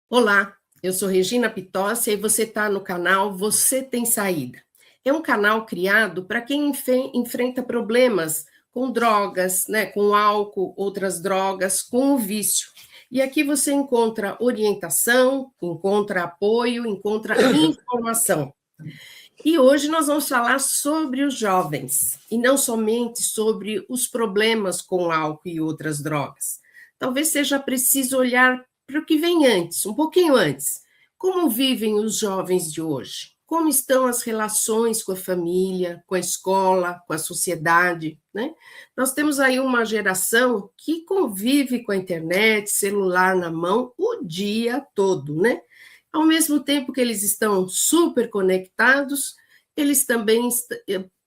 Olá, eu sou Regina Pitossi e você está no canal Você Tem Saída. É um canal criado para quem enfrenta problemas com drogas, né, com álcool, outras drogas, com o vício. E aqui você encontra orientação, encontra apoio, encontra informação. E hoje nós vamos falar sobre os jovens, e não somente sobre os problemas com álcool e outras drogas. Talvez seja preciso olhar para o que vem antes, um pouquinho antes. Como vivem os jovens de hoje? Como estão as relações com a família, com a escola, com a sociedade, né? Nós temos aí uma geração que convive com a internet, celular na mão, o dia todo, né? Ao mesmo tempo que eles estão super conectados, eles também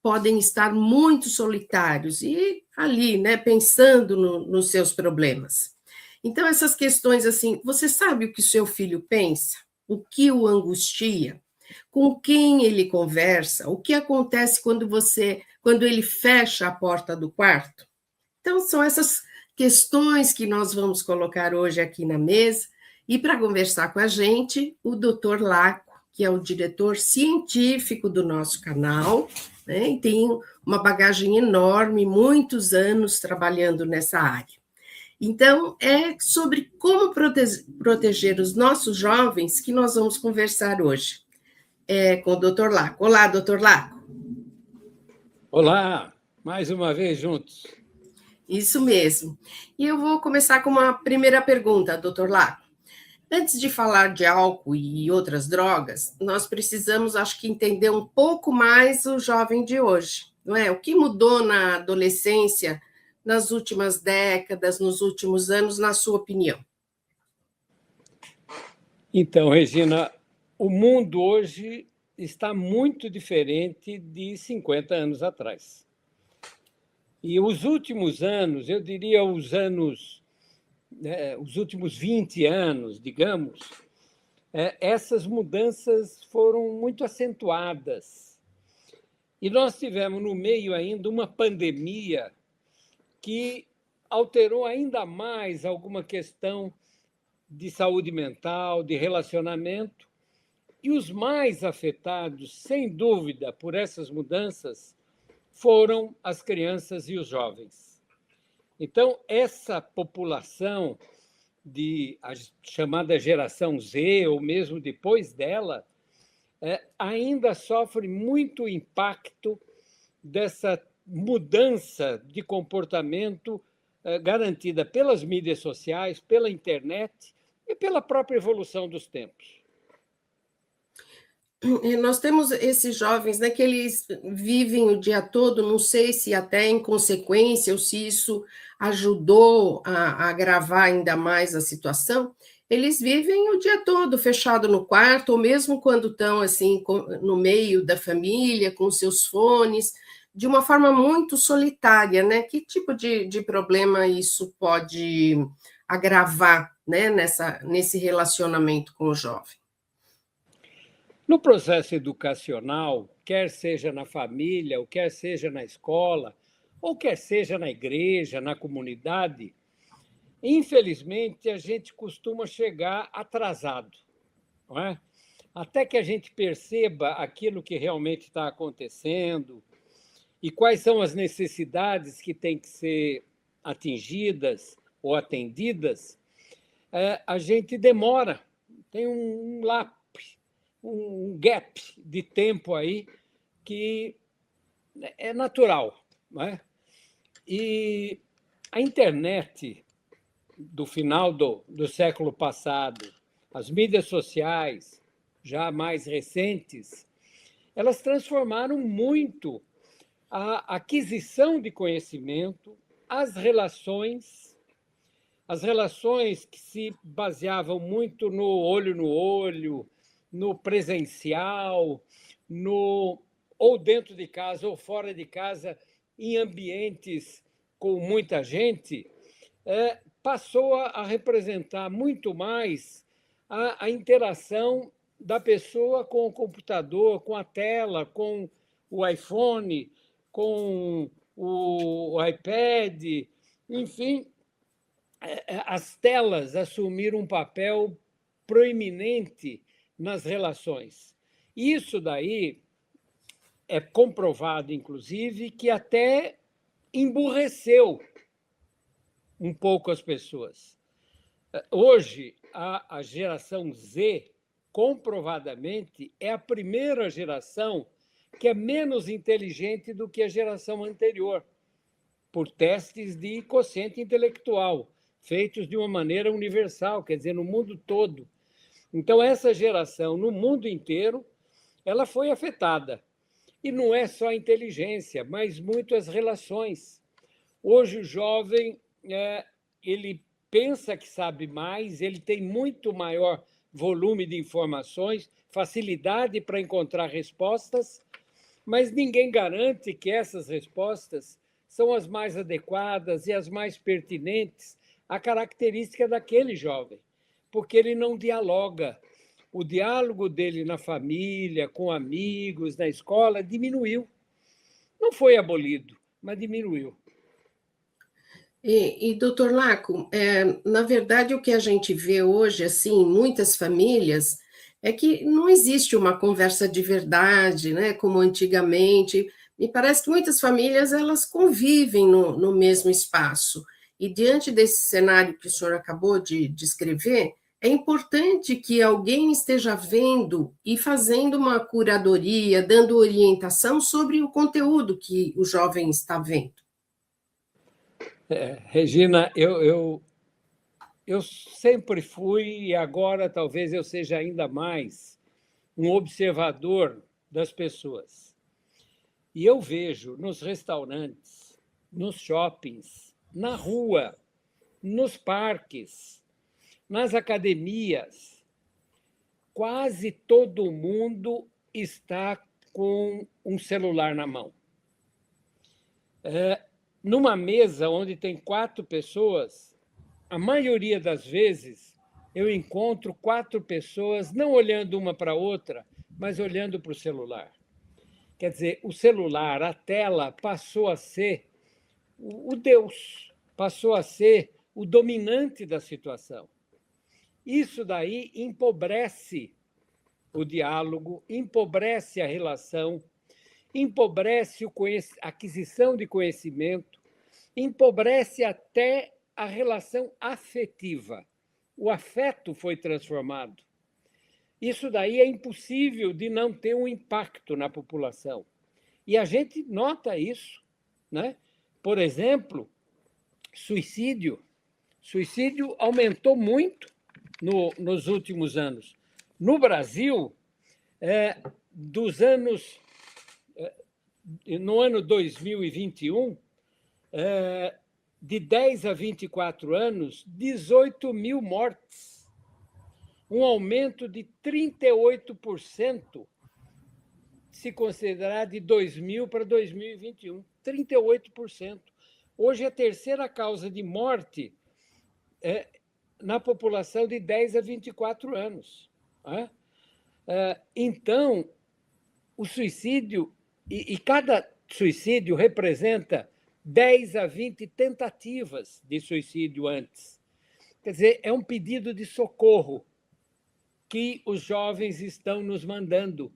podem estar muito solitários e ali, né, pensando nos seus problemas. Então, essas questões assim, você sabe o que o seu filho pensa? O que o angustia? Com quem ele conversa? O que acontece quando ele fecha a porta do quarto? Então, são essas questões que nós vamos colocar hoje aqui na mesa. E para conversar com a gente, o Dr. Laco, que é o diretor científico do nosso canal, né, e tem uma bagagem enorme, muitos anos trabalhando nessa área. Então, é sobre como proteger os nossos jovens que nós vamos conversar hoje com o Dr. Laco. Olá, Dr. Laco. Olá, mais uma vez juntos. Isso mesmo. E eu vou começar com uma primeira pergunta, Dr. Laco. Antes de falar de álcool e outras drogas, nós precisamos, acho que, entender um pouco mais o jovem de hoje, não é? O que mudou na adolescência nas últimas décadas, nos últimos anos, na sua opinião? Então, Regina, o mundo hoje está muito diferente de 50 anos atrás. E os últimos anos, eu diria os últimos 20 anos, digamos, essas mudanças foram muito acentuadas. E nós tivemos no meio ainda uma pandemia que alterou ainda mais alguma questão de saúde mental, de relacionamento. E os mais afetados, sem dúvida, por essas mudanças, foram as crianças e os jovens. Então, essa população a chamada geração Z, ou mesmo depois dela, ainda sofre muito impacto dessa mudança de comportamento garantida pelas mídias sociais, pela internet e pela própria evolução dos tempos. Nós temos esses jovens, né, que eles vivem o dia todo, não sei se até em consequência ou se isso ajudou a agravar ainda mais a situação, eles vivem o dia todo fechado no quarto, ou mesmo quando estão assim no meio da família, com seus fones, de uma forma muito solitária, né? Que tipo de problema isso pode agravar, né, nesse relacionamento com o jovem? No processo educacional, quer seja na família, ou quer seja na escola, ou quer seja na igreja, na comunidade, infelizmente a gente costuma chegar atrasado, não é? Até que a gente perceba aquilo que realmente está acontecendo e quais são as necessidades que têm que ser atingidas ou atendidas, a gente demora, tem um lapso, um gap de tempo aí que é natural, não é? E a internet do final do século passado, as mídias sociais, já mais recentes, elas transformaram muito a aquisição de conhecimento, as relações que se baseavam muito no olho, no presencial, ou dentro de casa ou fora de casa, em ambientes com muita gente, passou a representar muito mais a interação da pessoa com o computador, com a tela, com o iPhone, com o iPad, enfim, as telas assumiram um papel proeminente nas relações. Isso daí é comprovado, inclusive, que até emburreceu um pouco as pessoas. Hoje, a geração Z, comprovadamente, é a primeira geração que é menos inteligente do que a geração anterior, por testes de quociente intelectual, feitos de uma maneira universal, quer dizer, no mundo todo. Então, essa geração, no mundo inteiro, ela foi afetada. E não é só a inteligência, mas muito as relações. Hoje, o jovem ele pensa que sabe mais, ele tem muito maior volume de informações, facilidade para encontrar respostas, mas ninguém garante que essas respostas são as mais adequadas e as mais pertinentes à característica daquele jovem, porque ele não dialoga. O diálogo dele na família, com amigos, na escola, diminuiu. Não foi abolido, mas diminuiu. Doutor Laco, na verdade, o que a gente vê hoje, assim, em muitas famílias, é que não existe uma conversa de verdade, né, como antigamente. Me parece que muitas famílias, elas convivem no mesmo espaço. E diante desse cenário que o senhor acabou de descrever, é importante que alguém esteja vendo e fazendo uma curadoria, dando orientação sobre o conteúdo que o jovem está vendo. Regina, eu sempre fui, e agora talvez eu seja ainda mais, um observador das pessoas. E eu vejo nos restaurantes, nos shoppings, na rua, nos parques, nas academias, quase todo mundo está com um celular na mão. Numa mesa onde tem 4 pessoas, a maioria das vezes eu encontro 4 pessoas não olhando uma para a outra, mas olhando para o celular. Quer dizer, o celular, a tela, passou a ser o Deus, passou a ser o dominante da situação. Isso daí empobrece o diálogo, empobrece a relação, empobrece a aquisição de conhecimento, empobrece até a relação afetiva. O afeto foi transformado. Isso daí é impossível de não ter um impacto na população. E a gente nota isso, né? Por exemplo, suicídio. Suicídio aumentou muito nos últimos anos. No Brasil, no ano 2021, de 10 a 24 anos, 18 mil mortes, um aumento de 38%, se considerar de 2000 para 2021, 38%. Hoje, a terceira causa de morte na população de 10 a 24 anos. Então, o suicídio, e cada suicídio representa 10 a 20 tentativas de suicídio antes. Quer dizer, é um pedido de socorro que os jovens estão nos mandando.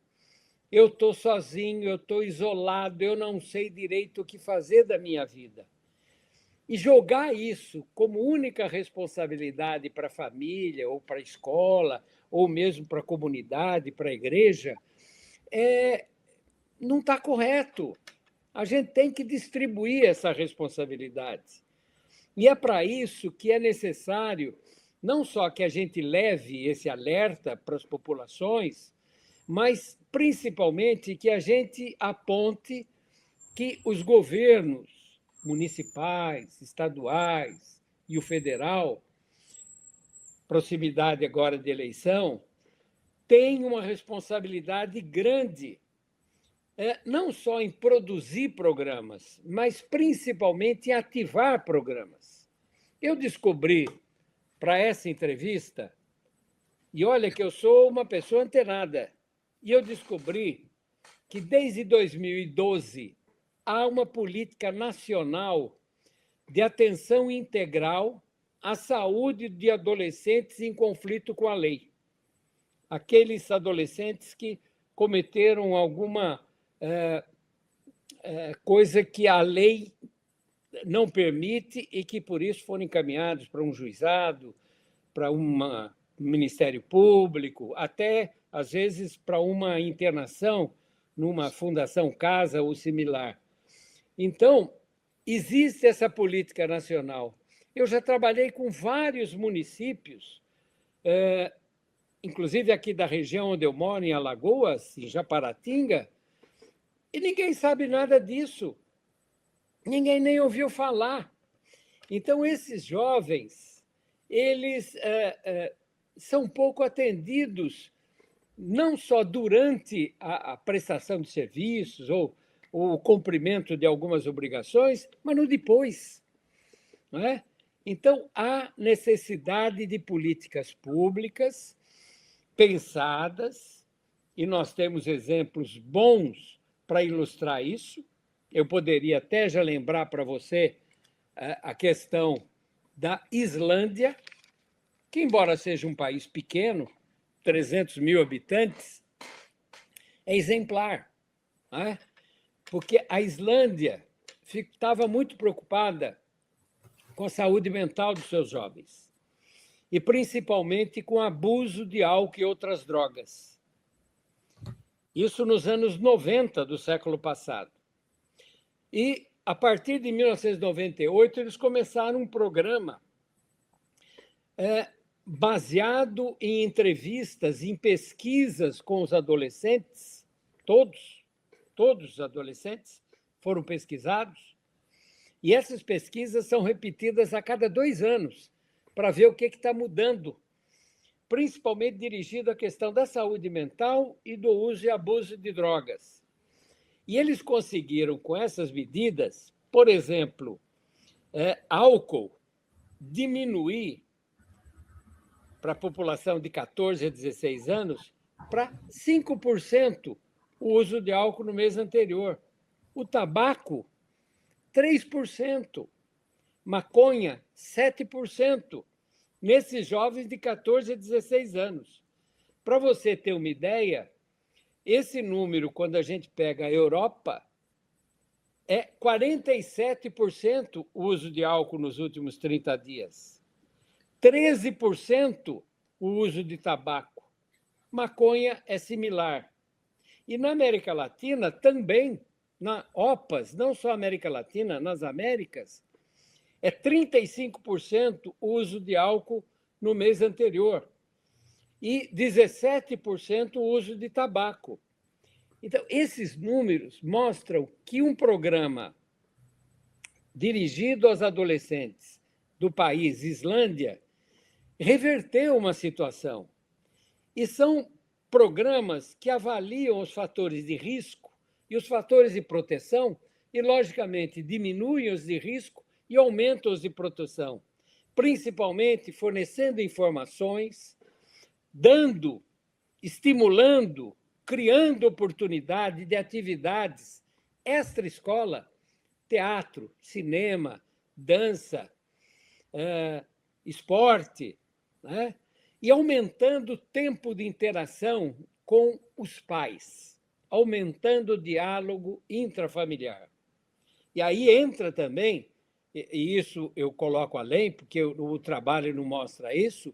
Eu estou sozinho, eu estou isolado, eu não sei direito o que fazer da minha vida. E jogar isso como única responsabilidade para a família, ou para a escola, ou mesmo para a comunidade, para a igreja, não está correto. A gente tem que distribuir essa responsabilidade. E é para isso que é necessário não só que a gente leve esse alerta para as populações, mas, principalmente, que a gente aponte que os governos municipais, estaduais e o federal, proximidade agora de eleição, têm uma responsabilidade grande, não só em produzir programas, mas principalmente em ativar programas. Eu descobri, para essa entrevista, E olha que eu sou uma pessoa antenada. E eu descobri que, desde 2012, há uma política nacional de atenção integral à saúde de adolescentes em conflito com a lei. Aqueles adolescentes que cometeram alguma coisa que a lei não permite e que, por isso, foram encaminhados para um juizado, para um Ministério Público, até, às vezes, para uma internação numa fundação casa ou similar. Então, existe essa política nacional. Eu já trabalhei com vários municípios, inclusive aqui da região onde eu moro, em Alagoas, em Japaratinga, e ninguém sabe nada disso. Ninguém nem ouviu falar. Então, esses jovens, eles são pouco atendidos, não só durante a prestação de serviços ou o cumprimento de algumas obrigações, mas no depois. Não é? Então, há necessidade de políticas públicas pensadas, e nós temos exemplos bons para ilustrar isso. Eu poderia até já lembrar para você a questão da Islândia, que, embora seja um país pequeno, 300 mil habitantes, é exemplar. Não é? Porque a Islândia estava muito preocupada com a saúde mental dos seus jovens, e principalmente com o abuso de álcool e outras drogas. Isso nos anos 90 do século passado. E, a partir de 1998, eles começaram um programa baseado em entrevistas, em pesquisas com os adolescentes, todos os adolescentes foram pesquisados, e essas pesquisas são repetidas a cada 2 anos, para ver o que está mudando, principalmente dirigido à questão da saúde mental e do uso e abuso de drogas. E eles conseguiram, com essas medidas, por exemplo, álcool, diminuir para a população de 14 a 16 anos para 5% o uso de álcool no mês anterior. O tabaco, 3%. Maconha, 7%. Nesses jovens de 14 a 16 anos. Para você ter uma ideia, esse número, quando a gente pega a Europa, é 47% o uso de álcool nos últimos 30 dias. 13% o uso de tabaco. Maconha é similar. E na América Latina também, na OPAS, não só América Latina, nas Américas, é 35% o uso de álcool no mês anterior e 17% o uso de tabaco. Então, esses números mostram que um programa dirigido aos adolescentes do país Islândia reverteu uma situação. E são programas que avaliam os fatores de risco e os fatores de proteção e, logicamente, diminuem os de risco e aumentam os de proteção, principalmente fornecendo informações, dando, estimulando, criando oportunidade de atividades extra-escola, teatro, cinema, dança, esporte, né? E aumentando o tempo de interação com os pais, aumentando o diálogo intrafamiliar. E aí entra também, e isso eu coloco além, porque o trabalho não mostra isso,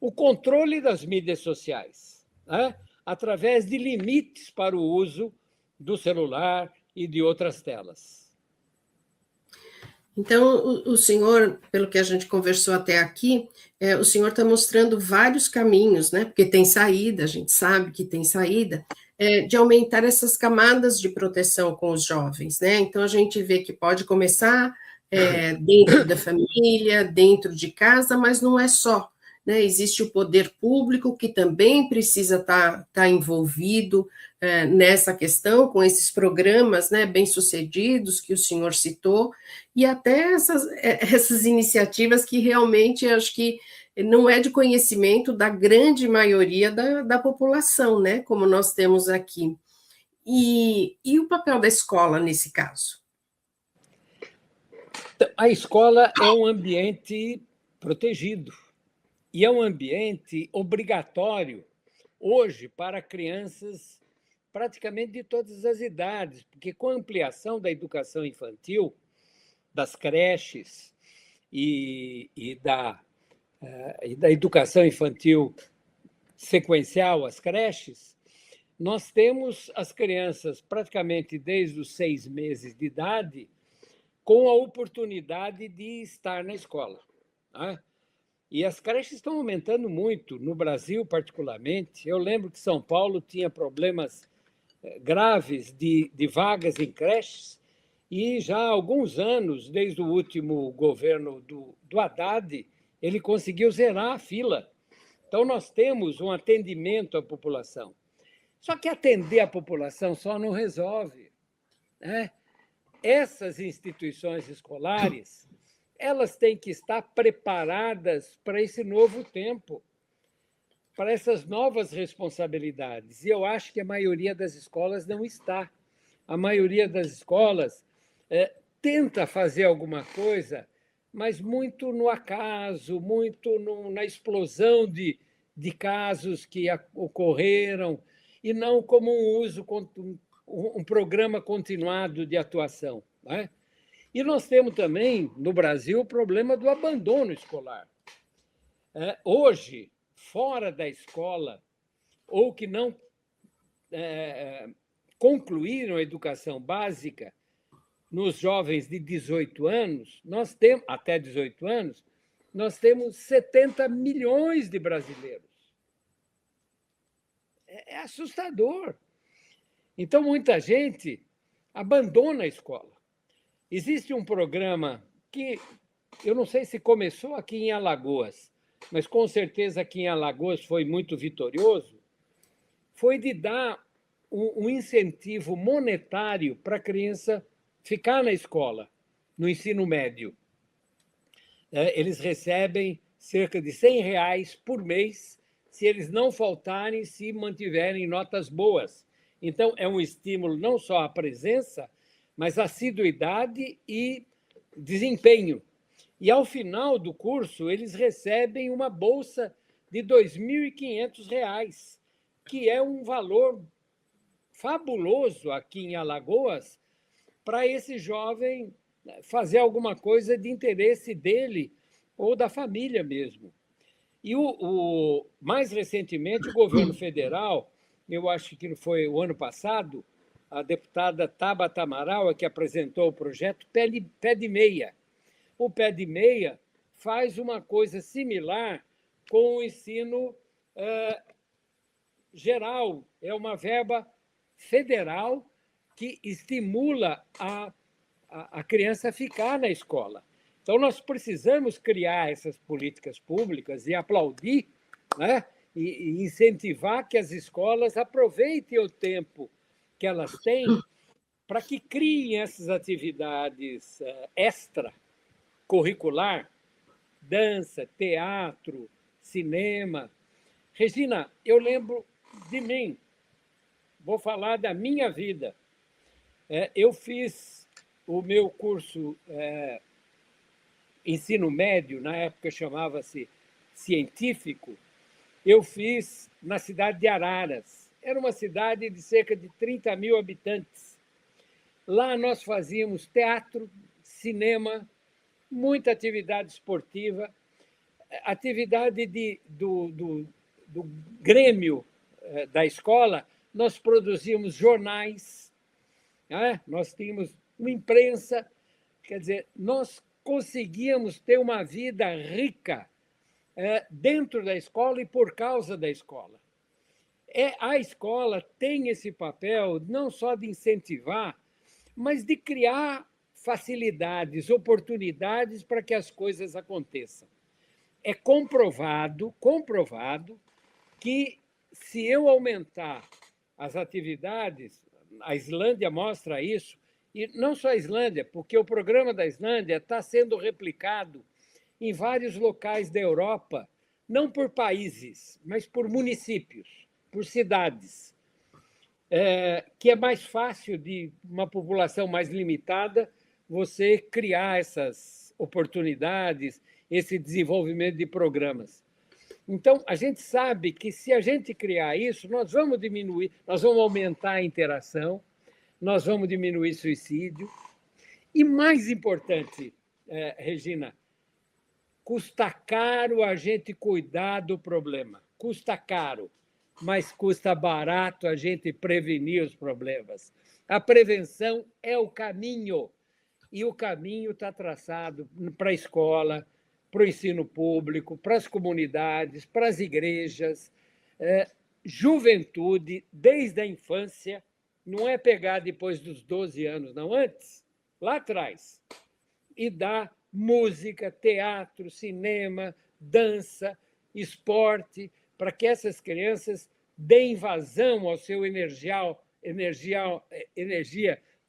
o controle das mídias sociais, né? Através de limites para o uso do celular e de outras telas. Então, o senhor, pelo que a gente conversou até aqui, o senhor está mostrando vários caminhos, né? Porque tem saída, a gente sabe que tem saída, de aumentar essas camadas de proteção com os jovens, né? Então, a gente vê que pode começar dentro da família, dentro de casa, mas não é só, né? Existe o poder público que também precisa estar envolvido nessa questão, com esses programas, né, bem-sucedidos que o senhor citou, e até essas iniciativas que realmente acho que não é de conhecimento da grande maioria da população, né? Como nós temos aqui. E o papel da escola nesse caso? A escola é um ambiente protegido e é um ambiente obrigatório hoje para crianças praticamente de todas as idades, porque com a ampliação da educação infantil, das creches e da educação infantil sequencial, as creches, nós temos as crianças praticamente desde os 6 meses de idade com a oportunidade de estar na escola. Né? E as creches estão aumentando muito, no Brasil particularmente. Eu lembro que São Paulo tinha problemas graves de vagas em creches, e já há alguns anos, desde o último governo do Haddad, ele conseguiu zerar a fila. Então, nós temos um atendimento à população. Só que atender a população só não resolve. Né? Essas instituições escolares, elas têm que estar preparadas para esse novo tempo, para essas novas responsabilidades. E eu acho que a maioria das escolas não está. A maioria das escolas tenta fazer alguma coisa, mas muito no acaso, muito na explosão de casos que ocorreram, e não como um programa continuado de atuação. Né? E nós temos também, no Brasil, o problema do abandono escolar. Hoje, fora da escola, ou que não concluíram a educação básica, nos jovens de 18 anos, nós temos, até 18 anos, nós temos 70 milhões de brasileiros. É assustador. Então, muita gente abandona a escola. Existe um programa que, eu não sei se começou aqui em Alagoas, mas com certeza aqui em Alagoas foi muito vitorioso, foi de dar um incentivo monetário para a criança ficar na escola, no ensino médio. Eles recebem cerca de R$ 100 por mês se eles não faltarem, se mantiverem notas boas. Então, é um estímulo não só à presença, mas à assiduidade e desempenho. E, ao final do curso, eles recebem uma bolsa de R$ 2.500, que é um valor fabuloso aqui em Alagoas para esse jovem fazer alguma coisa de interesse dele ou da família mesmo. E mais recentemente, o governo federal, eu acho que foi o ano passado, a deputada Tabata Amaral, que apresentou o projeto Pé de Meia. O Pé de Meia faz uma coisa similar com o ensino geral. É uma verba federal que estimula a criança a ficar na escola. Então, nós precisamos criar essas políticas públicas e aplaudir, né? E incentivar que as escolas aproveitem o tempo que elas têm para que criem essas atividades extracurricular, dança, teatro, cinema. Regina, eu lembro de mim, vou falar da minha vida. Eu fiz o meu curso ensino médio, na época chamava-se científico, eu fiz na cidade de Araras. Era uma cidade de cerca de 30 mil habitantes. Lá nós fazíamos teatro, cinema, muita atividade esportiva, atividade do grêmio da escola, nós produzíamos jornais, né? Nós tínhamos uma imprensa, quer dizer, nós conseguíamos ter uma vida rica dentro da escola e por causa da escola. A escola tem esse papel não só de incentivar, mas de criar facilidades, oportunidades para que as coisas aconteçam. É comprovado que se eu aumentar as atividades, a Islândia mostra isso, e não só a Islândia, porque o programa da Islândia está sendo replicado em vários locais da Europa, não por países, mas por municípios, por cidades, que é mais fácil de uma população mais limitada você criar essas oportunidades, esse desenvolvimento de programas. Então, a gente sabe que se a gente criar isso, nós vamos diminuir, nós vamos aumentar a interação, nós vamos diminuir suicídio. E mais importante, Regina, custa caro a gente cuidar do problema. Custa caro, mas custa barato a gente prevenir os problemas. A prevenção é o caminho, e o caminho está traçado para a escola, para o ensino público, para as comunidades, para as igrejas, juventude, desde a infância, não é pegar depois dos 12 anos, não, antes, lá atrás, e dar música, teatro, cinema, dança, esporte, para que essas crianças deem vazão ao seu energia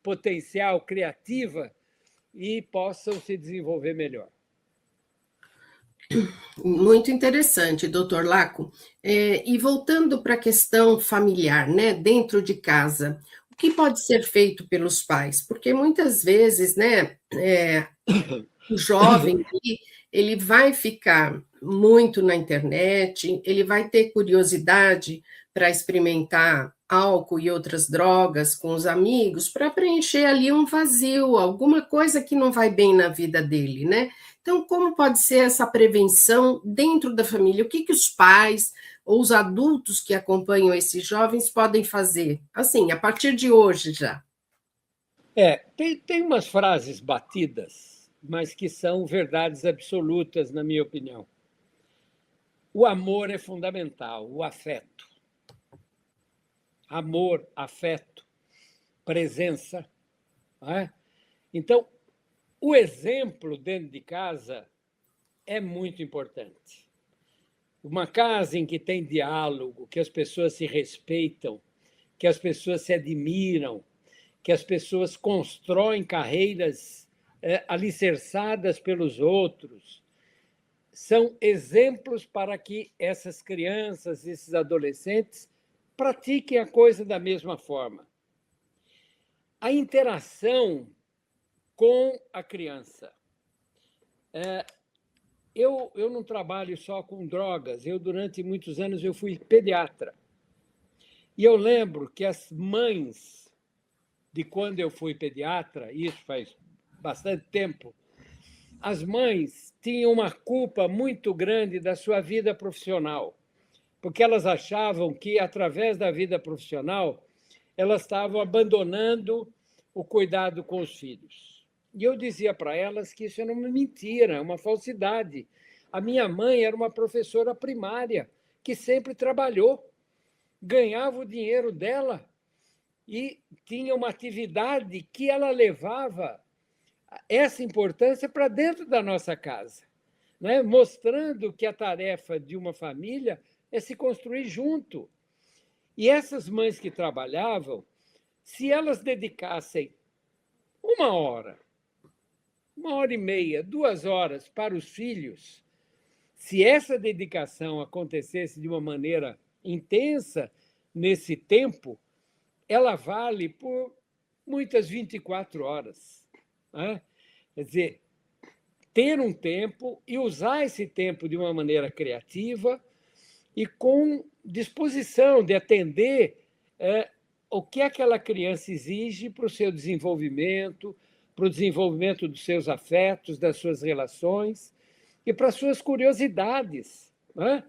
potencial criativa e possam se desenvolver melhor. Muito interessante, doutor Laco. E voltando para a questão familiar, né, dentro de casa, o que pode ser feito pelos pais? Porque muitas vezes, né, o jovem ele vai ficar muito na internet, ele vai ter curiosidade para experimentar álcool e outras drogas com os amigos para preencher ali um vazio, alguma coisa que não vai bem na vida dele, né? Então, como pode ser essa prevenção dentro da família? O que os pais ou os adultos que acompanham esses jovens podem fazer? Assim, a partir de hoje já. Tem umas frases batidas, mas que são verdades absolutas, na minha opinião. O amor é fundamental, o afeto. Amor, afeto, presença. Não é? Então, o exemplo dentro de casa é muito importante. Uma casa em que tem diálogo, que as pessoas se respeitam, que as pessoas se admiram, que as pessoas constroem carreiras alicerçadas pelos outros, são exemplos para que essas crianças, esses adolescentes, pratiquem a coisa da mesma forma. A interação com a criança. Eu não trabalho só com drogas, durante muitos anos, eu fui pediatra. E eu lembro que as mães, de quando eu fui pediatra, isso faz bastante tempo, as mães tinham uma culpa muito grande da sua vida profissional, porque elas achavam que, através da vida profissional, elas estavam abandonando o cuidado com os filhos. E eu dizia para elas que isso era uma mentira, uma falsidade. A minha mãe era uma professora primária que sempre trabalhou, ganhava o dinheiro dela e tinha uma atividade que ela levava essa importância para dentro da nossa casa, né? Mostrando que a tarefa de uma família é se construir junto. E essas mães que trabalhavam, se elas dedicassem 1 hora, 1 hora e meia, 2 horas para os filhos, se essa dedicação acontecesse de uma maneira intensa nesse tempo, ela vale por muitas 24 horas. Né? Quer dizer, ter um tempo e usar esse tempo de uma maneira criativa e com disposição de atender o que aquela criança exige para o seu desenvolvimento, para o desenvolvimento dos seus afetos, das suas relações e para as suas curiosidades. Né?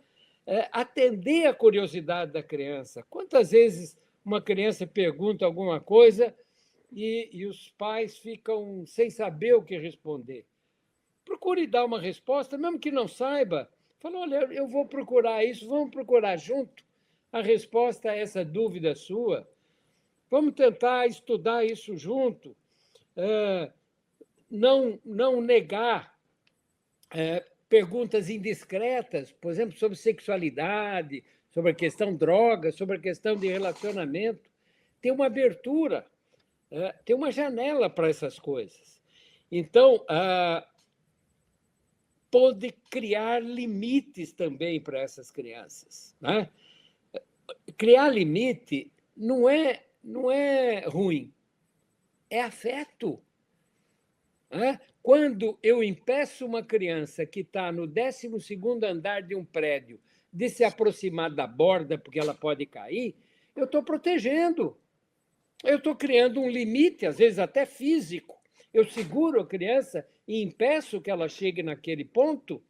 Atender a curiosidade da criança. Quantas vezes uma criança pergunta alguma coisa e os pais ficam sem saber o que responder? Procure dar uma resposta, mesmo que não saiba. Fala, olha, eu vou procurar isso, vamos procurar junto a resposta a essa dúvida sua. Vamos tentar estudar isso junto. Não negar perguntas indiscretas, por exemplo, sobre sexualidade, sobre a questão droga, sobre a questão de relacionamento. Tem uma abertura, tem uma janela para essas coisas. Então, pôde criar limites também para essas crianças, né? Criar limite não é ruim, é afeto. Né? Quando eu impeço uma criança que está no 12º andar de um prédio de se aproximar da borda, porque ela pode cair, eu estou protegendo. Eu estou criando um limite, às vezes até físico. Eu seguro a criança e impeço que ela chegue naquele ponto,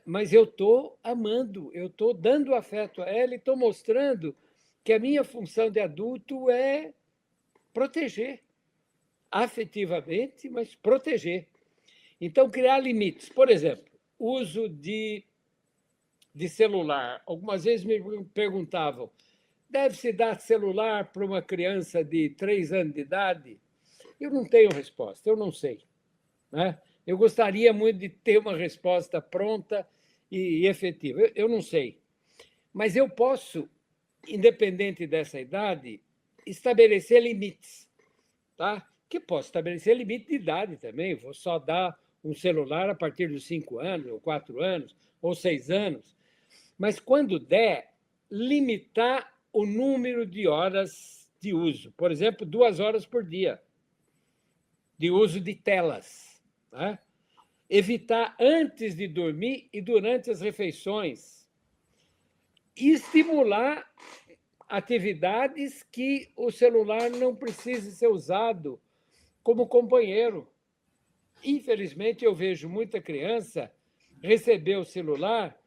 mas eu estou amando, eu estou dando afeto a ela e estou mostrando que a minha função de adulto é proteger, afetivamente, mas proteger. Então, criar limites. Por exemplo, uso de celular. Algumas vezes me perguntavam, deve-se dar celular para uma criança de 3 anos de idade? Eu não tenho resposta, eu não sei. Né? Eu gostaria muito de ter uma resposta pronta e efetiva. Eu não sei. Mas eu posso, independente dessa idade, estabelecer limites. Tá? Que posso estabelecer limite de idade também. Vou só dar um celular a partir dos 5 anos, ou 4 anos, ou 6 anos. Mas, quando der, limitar o número de horas de uso. Por exemplo, 2 horas por dia de uso de telas. Né? Evitar antes de dormir e durante as refeições. E estimular atividades que o celular não precise ser usado como companheiro. Infelizmente, eu vejo muita criança receber o celular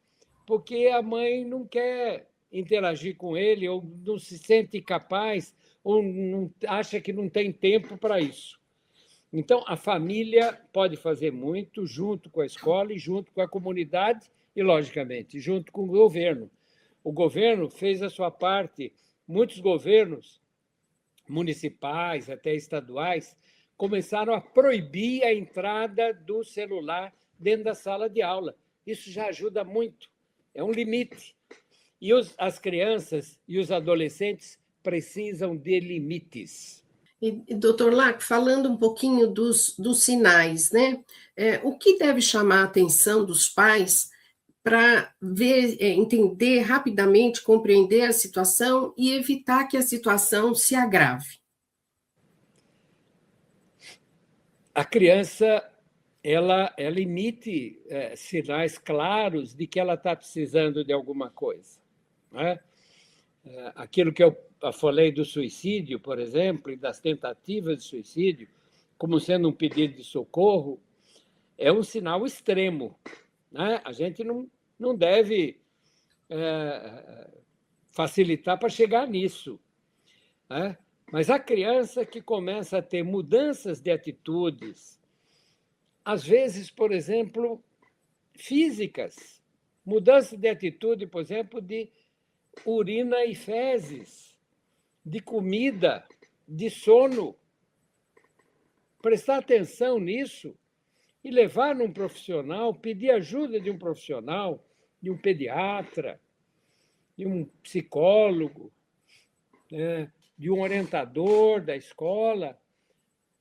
porque a mãe não quer interagir com ele, ou não se sente capaz, ou não, acha que não tem tempo para isso. Então, a família pode fazer muito, junto com a escola e junto com a comunidade, e, logicamente, junto com o governo. O governo fez a sua parte. Muitos governos, municipais, até estaduais, começaram a proibir a entrada do celular dentro da sala de aula. Isso já ajuda muito, é um limite. E as crianças e os adolescentes precisam de limites. Doutor Lac, falando um pouquinho dos sinais, né? O que deve chamar a atenção dos pais para ver, entender rapidamente, compreender a situação e evitar que a situação se agrave? A criança ela emite sinais claros de que ela está precisando de alguma coisa. Né? Aquilo que eu falei do suicídio, por exemplo, e das tentativas de suicídio, como sendo um pedido de socorro, é um sinal extremo. Né? A gente não deve facilitar para chegar nisso. Né? Mas a criança que começa a ter mudanças de atitudes, às vezes, por exemplo, físicas, mudança de atitude, por exemplo, de urina e fezes, de comida, de sono. Prestar atenção nisso e levar num profissional, pedir ajuda de um profissional, de um pediatra, de um psicólogo, né, de um orientador da escola,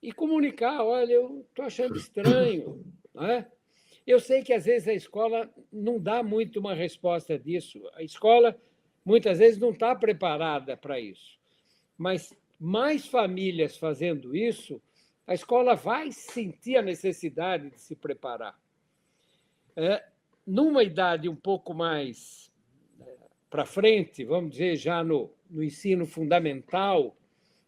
e comunicar, olha, eu estou achando estranho. Né? Eu sei que, às vezes, a escola não dá muito uma resposta disso. A escola, muitas vezes, não está preparada para isso. Mas mais famílias fazendo isso, a escola vai sentir a necessidade de se preparar. Numa idade um pouco mais para frente, vamos dizer, já no ensino fundamental,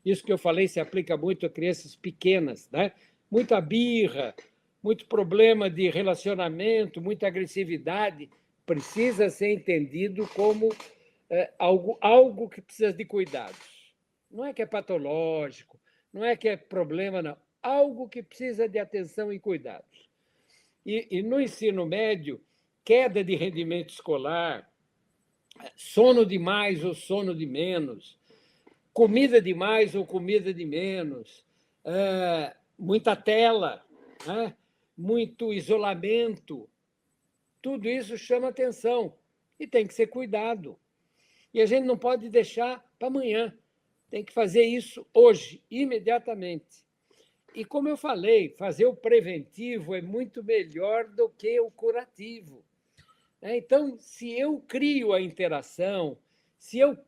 isso que eu falei se aplica muito a crianças pequenas, né? Muita birra, muito problema de relacionamento, muita agressividade, precisa ser entendido como algo que precisa de cuidados. Não é que é patológico, não é que é problema, não. Algo que precisa de atenção e cuidados. E no ensino médio, queda de rendimento escolar, sono de mais ou sono de menos, comida de mais ou comida de menos, muita tela, né? Muito isolamento, tudo isso chama atenção e tem que ser cuidado. E a gente não pode deixar para amanhã, tem que fazer isso hoje, imediatamente. E, como eu falei, fazer o preventivo é muito melhor do que o curativo. Então, se eu crio a interação, se eu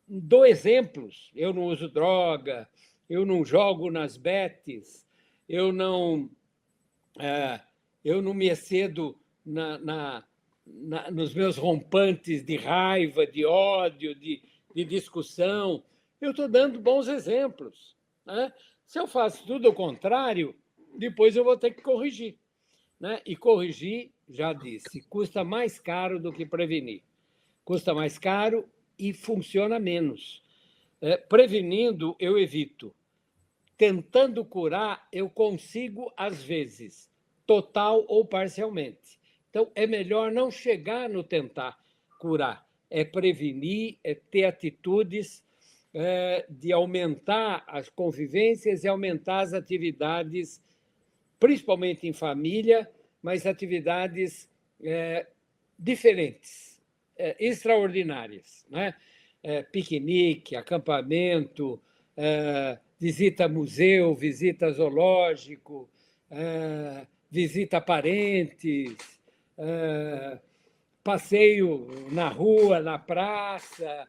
dou exemplos, eu não uso droga, eu não jogo nas bets, eu não, eu não me excedo nos meus rompantes de raiva, de ódio, de discussão, eu estou dando bons exemplos. Né? Se eu faço tudo o contrário, depois eu vou ter que corrigir. Né? E corrigir, já disse, custa mais caro do que prevenir. Custa mais caro e funciona menos. Prevenindo, eu evito. Tentando curar, eu consigo, às vezes, total ou parcialmente. Então, é melhor não chegar no tentar curar. É prevenir, é ter atitudes de aumentar as convivências e aumentar as atividades, principalmente em família, mas atividades diferentes, extraordinárias. Né? Piquenique, acampamento, visita a museu, visita a zoológico, visita a parentes, passeio na rua, na praça.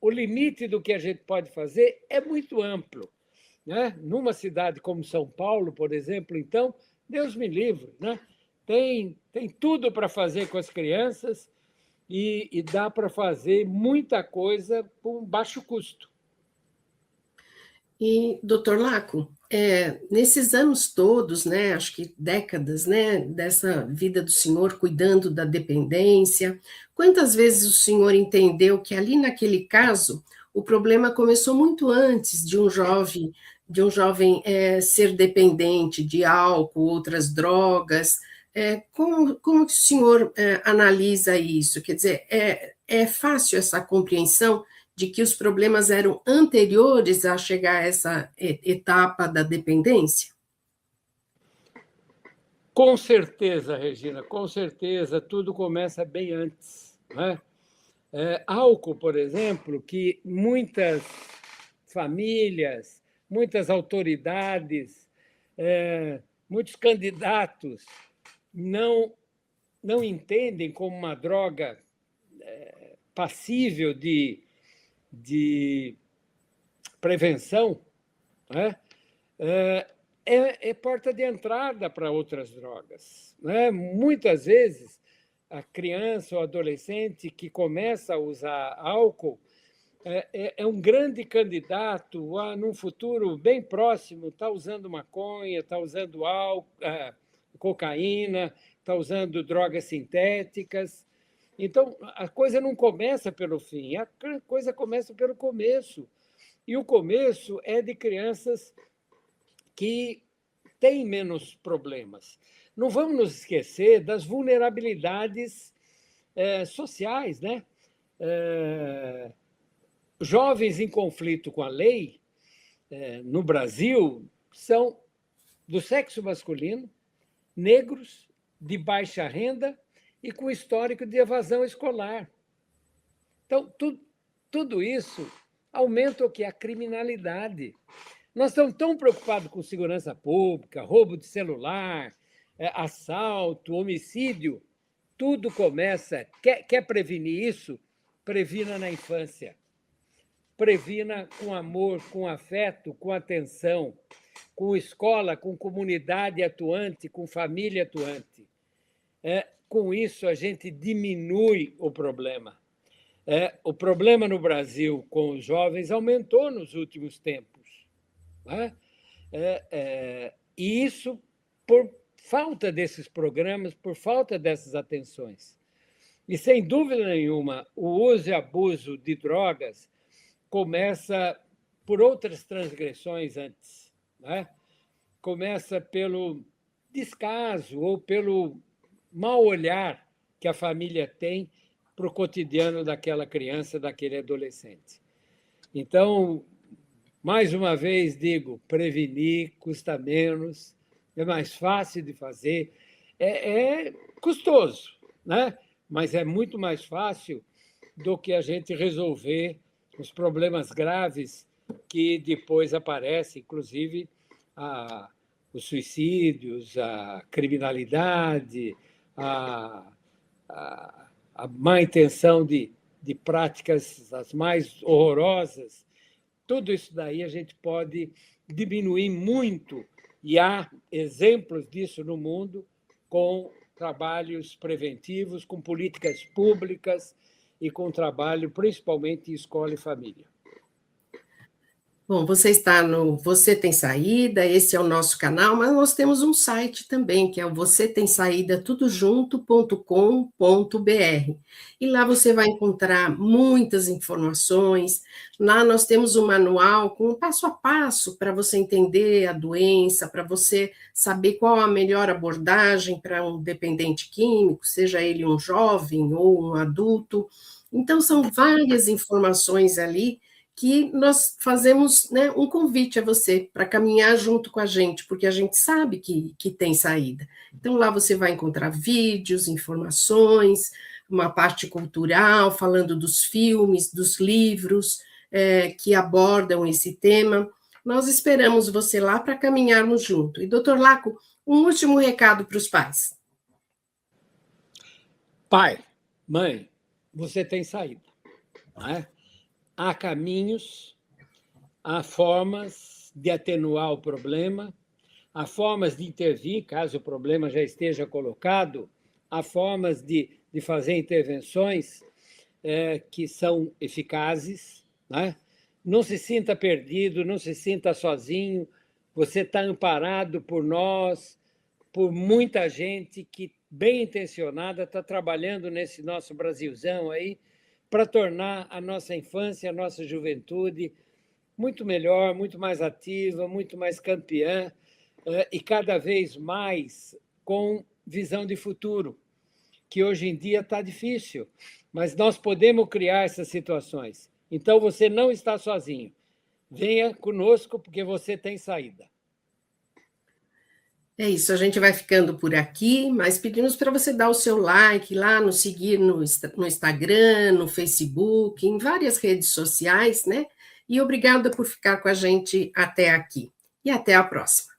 O limite do que a gente pode fazer é muito amplo. Né? Numa cidade como São Paulo, por exemplo, então, Deus me livre, né? Tem tudo para fazer com as crianças e dá para fazer muita coisa com baixo custo. E, doutor Laco, nesses anos todos, né, acho que décadas, né, dessa vida do senhor cuidando da dependência, quantas vezes o senhor entendeu que ali naquele caso o problema começou muito antes de um jovem ser dependente de álcool, outras drogas? Como que o senhor analisa isso? Quer dizer, é fácil essa compreensão de que os problemas eram anteriores a chegar a essa etapa da dependência? Com certeza, Regina, com certeza, tudo começa bem antes. Né? Álcool, por exemplo, que muitas famílias, muitas autoridades, muitos candidatos não entendem como uma droga passível de prevenção, né? É porta de entrada para outras drogas. Né? Muitas vezes, a criança ou adolescente que começa a usar álcool é um grande candidato a, num futuro bem próximo, está usando maconha, está usando cocaína, está usando drogas sintéticas. Então, a coisa não começa pelo fim, a coisa começa pelo começo. E o começo é de crianças que têm menos problemas. Não vamos nos esquecer das vulnerabilidades sociais. Né? Jovens em conflito com a lei, no Brasil, são do sexo masculino, negros, de baixa renda e com histórico de evasão escolar. Então, tudo isso aumenta o que? A criminalidade. Nós estamos tão preocupados com segurança pública, roubo de celular, assalto, homicídio. Tudo começa... Quer prevenir isso? Previna na infância. Previna com amor, com afeto, com atenção, com escola, com comunidade atuante, com família atuante. Com isso, a gente diminui o problema. O problema no Brasil com os jovens aumentou nos últimos tempos. Né? E isso por falta desses programas, por falta dessas atenções. E, sem dúvida nenhuma, o uso e abuso de drogas começa por outras transgressões antes. Né? Começa pelo descaso ou pelo mau olhar que a família tem para o cotidiano daquela criança, daquele adolescente. Então, mais uma vez digo, prevenir custa menos, é mais fácil de fazer, é custoso, né? Mas é muito mais fácil do que a gente resolver os problemas graves que depois aparecem, inclusive os suicídios, a criminalidade, a má intenção de práticas as mais horrorosas, tudo isso daí a gente pode diminuir muito, e há exemplos disso no mundo, com trabalhos preventivos, com políticas públicas e com trabalho principalmente em escola e família. Bom, você está no Você Tem Saída, esse é o nosso canal, mas nós temos um site também, que é o vocêtemsaída.tudojunto.com.br. E lá você vai encontrar muitas informações. Lá nós temos um manual com um passo a passo para você entender a doença, para você saber qual a melhor abordagem para um dependente químico, seja ele um jovem ou um adulto. Então, são várias informações ali que nós fazemos, né, um convite a você para caminhar junto com a gente, porque a gente sabe que tem saída. Então, lá você vai encontrar vídeos, informações, uma parte cultural, falando dos filmes, dos livros que abordam esse tema. Nós esperamos você lá para caminharmos junto. E, doutor Laco, um último recado para os pais. Pai, mãe, você tem saída, não é? Há caminhos, há formas de atenuar o problema, há formas de intervir, caso o problema já esteja colocado, há formas de fazer intervenções que são eficazes, né? Não se sinta perdido, não se sinta sozinho, você está amparado por nós, por muita gente que, bem intencionada, está trabalhando nesse nosso Brasilzão aí, para tornar a nossa infância, a nossa juventude muito melhor, muito mais ativa, muito mais campeã e cada vez mais com visão de futuro, que hoje em dia está difícil, mas nós podemos criar essas situações. Então, você não está sozinho. Venha conosco, porque você tem saída. É isso, a gente vai ficando por aqui, mas pedimos para você dar o seu like lá, nos seguir no Instagram, no Facebook, em várias redes sociais, né? E obrigada por ficar com a gente até aqui. E até a próxima.